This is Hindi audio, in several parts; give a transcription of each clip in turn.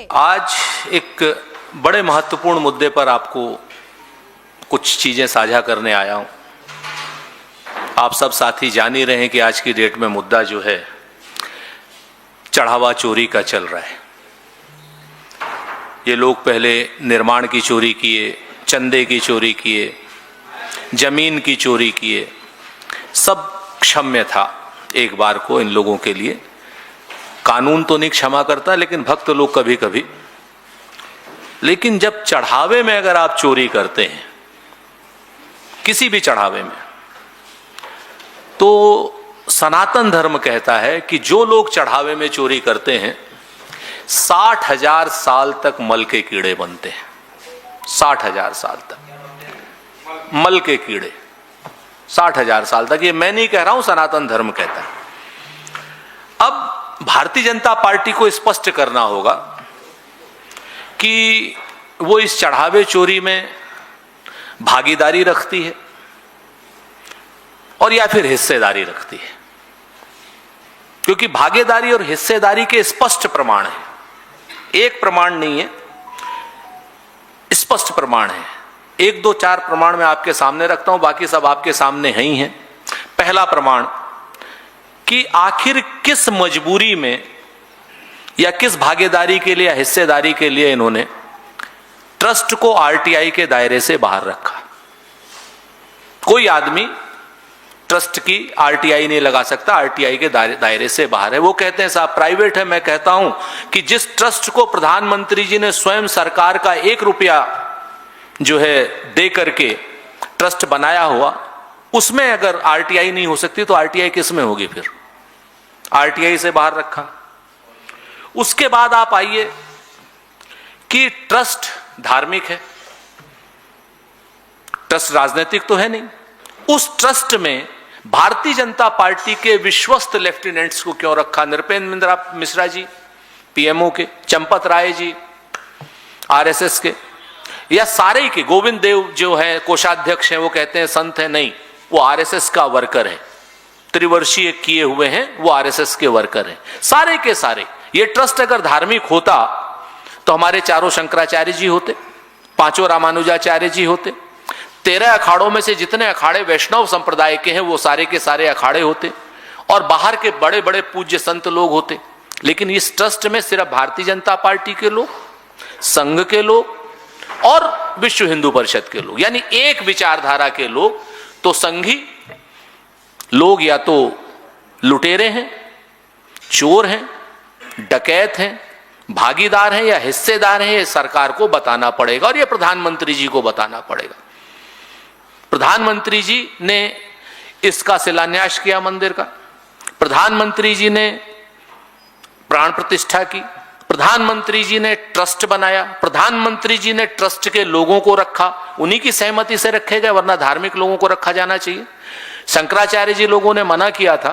आज एक बड़े महत्वपूर्ण मुद्दे पर आपको कुछ चीजें साझा करने आया हूं। आप सब साथी जान ही रहे हैं कि आज की डेट में मुद्दा जो है चढ़ावा चोरी का चल रहा है। ये लोग पहले निर्माण की चोरी किए, चंदे की चोरी किए, जमीन की चोरी किए, सब क्षम्य था एक बार को इन लोगों के लिए। कानून तो नहीं क्षमा करता, लेकिन भक्त लोग कभी कभी। लेकिन जब चढ़ावे में अगर आप चोरी करते हैं, किसी भी चढ़ावे में, तो सनातन धर्म कहता है कि जो लोग चढ़ावे में चोरी करते हैं 60,000 साल तक मल के कीड़े बनते हैं। 60,000 साल तक मल के कीड़े, 60,000 साल तक। ये मैं नहीं कह रहा हूं, सनातन धर्म कहता है। अब भारतीय जनता पार्टी को स्पष्ट करना होगा कि वो इस चढ़ावे चोरी में भागीदारी रखती है और या फिर हिस्सेदारी रखती है, क्योंकि भागीदारी और हिस्सेदारी के स्पष्ट प्रमाण है। एक प्रमाण नहीं है, स्पष्ट प्रमाण है। 1, 2, 4 प्रमाण मैं आपके सामने रखता हूं, बाकी सब आपके सामने है ही हैं। पहला प्रमाण कि आखिर किस मजबूरी में या किस भागीदारी के लिए या हिस्सेदारी के लिए इन्होंने ट्रस्ट को आरटीआई के दायरे से बाहर रखा। कोई आदमी ट्रस्ट की आरटीआई नहीं लगा सकता, आरटीआई के दायरे से बाहर है। वो कहते हैं साहब प्राइवेट है। मैं कहता हूं कि जिस ट्रस्ट को प्रधानमंत्री जी ने स्वयं सरकार का 1 रुपया जो है दे करके ट्रस्ट बनाया हुआ, उसमें अगर आरटीआई नहीं हो सकती तो आरटीआई किस में होगी? फिर आरटीआई से बाहर रखा। उसके बाद आप आइए कि ट्रस्ट धार्मिक है, ट्रस्ट राजनीतिक तो है नहीं। उस ट्रस्ट में भारतीय जनता पार्टी के विश्वस्त लेफ्टिनेंट्स को क्यों रखा? नृपेंद्र मिश्रा जी पीएमओ के, चंपत राय जी आरएसएस के, या सारे के गोविंद देव जो है कोषाध्यक्ष हैं, वो कहते हैं संत है, नहीं, वो आरएसएस का वर्कर है। त्रिवर्षीय किए हुए हैं, वो आरएसएस के वर्कर हैं। सारे के सारे ये ट्रस्ट अगर धार्मिक होता तो हमारे 4 शंकराचार्य जी होते, 5 रामानुजाचार्य जी होते, 13 अखाड़ों में से जितने अखाड़े वैष्णव संप्रदाय के हैं वो सारे के सारे अखाड़े होते, और बाहर के बड़े बड़े पूज्य संत लोग होते। लेकिन इस ट्रस्ट में सिर्फ भारतीय जनता पार्टी के लोग, संघ के लोग और विश्व हिंदू परिषद के लोग, यानी एक विचारधारा के लोग। तो संघी लोग या तो लुटेरे हैं, चोर हैं, डकैत हैं, भागीदार हैं या हिस्सेदार हैं, ये सरकार को बताना पड़ेगा और ये प्रधानमंत्री जी को बताना पड़ेगा। प्रधानमंत्री जी ने इसका शिलान्यास किया मंदिर का, प्रधानमंत्री जी ने प्राण प्रतिष्ठा की, प्रधानमंत्री जी ने ट्रस्ट बनाया, प्रधानमंत्री जी ने ट्रस्ट के लोगों को रखा, उन्हीं की सहमति से रखे गए, वरना धार्मिक लोगों को रखा जाना चाहिए। शंकराचार्य जी लोगों ने मना किया था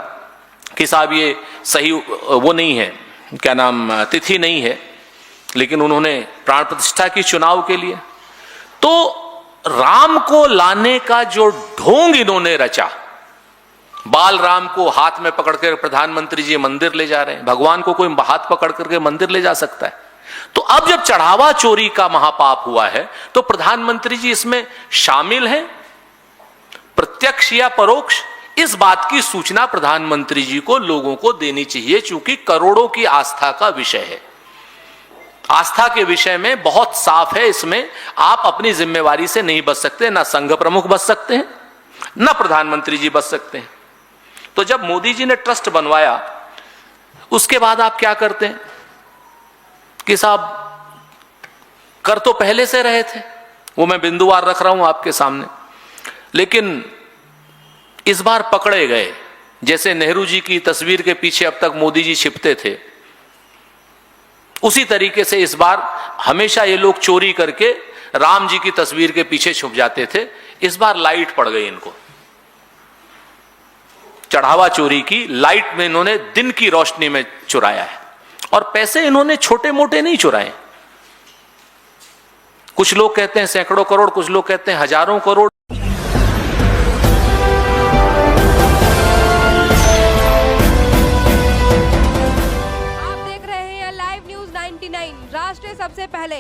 कि साहब ये सही वो नहीं है, क्या नाम, तिथि नहीं है, लेकिन उन्होंने प्राण प्रतिष्ठा की चुनाव के लिए। तो राम को लाने का जो ढोंग इन्होंने रचा, बाल राम को हाथ में पकड़कर प्रधानमंत्री जी मंदिर ले जा रहे हैं। भगवान को कोई हाथ पकड़ करके मंदिर ले जा सकता है? तो अब जब चढ़ावा चोरी का महापाप हुआ है तो प्रधानमंत्री जी इसमें शामिल हैं, प्रत्यक्ष या परोक्ष। इस बात की सूचना प्रधानमंत्री जी को लोगों को देनी चाहिए, चूंकि करोड़ों की आस्था का विषय है। आस्था के विषय में बहुत साफ है, इसमें आप अपनी जिम्मेवारी से नहीं बच सकते। ना संघ प्रमुख बच सकते हैं, ना प्रधानमंत्री जी बच सकते हैं। तो जब मोदी जी ने ट्रस्ट बनवाया, उसके बाद आप क्या करते हैं कि साहब कर तो पहले से रहे थे, वो मैं बिंदुवार रख रहा हूं आपके सामने, लेकिन इस बार पकड़े गए। जैसे नेहरू जी की तस्वीर के पीछे अब तक मोदी जी छिपते थे, उसी तरीके से इस बार हमेशा ये लोग चोरी करके राम जी की तस्वीर के पीछे छुप जाते थे। इस बार लाइट पड़ गई इनको, चढ़ावा चोरी की लाइट में इन्होंने दिन की रोशनी में चुराया है। और पैसे इन्होंने छोटे मोटे नहीं चुराए। कुछ लोग कहते हैं सैकड़ों करोड़, कुछ लोग कहते हैं हजारों करोड़। आप देख रहे हैं लाइव न्यूज 90। 99 राष्ट्र सबसे पहले।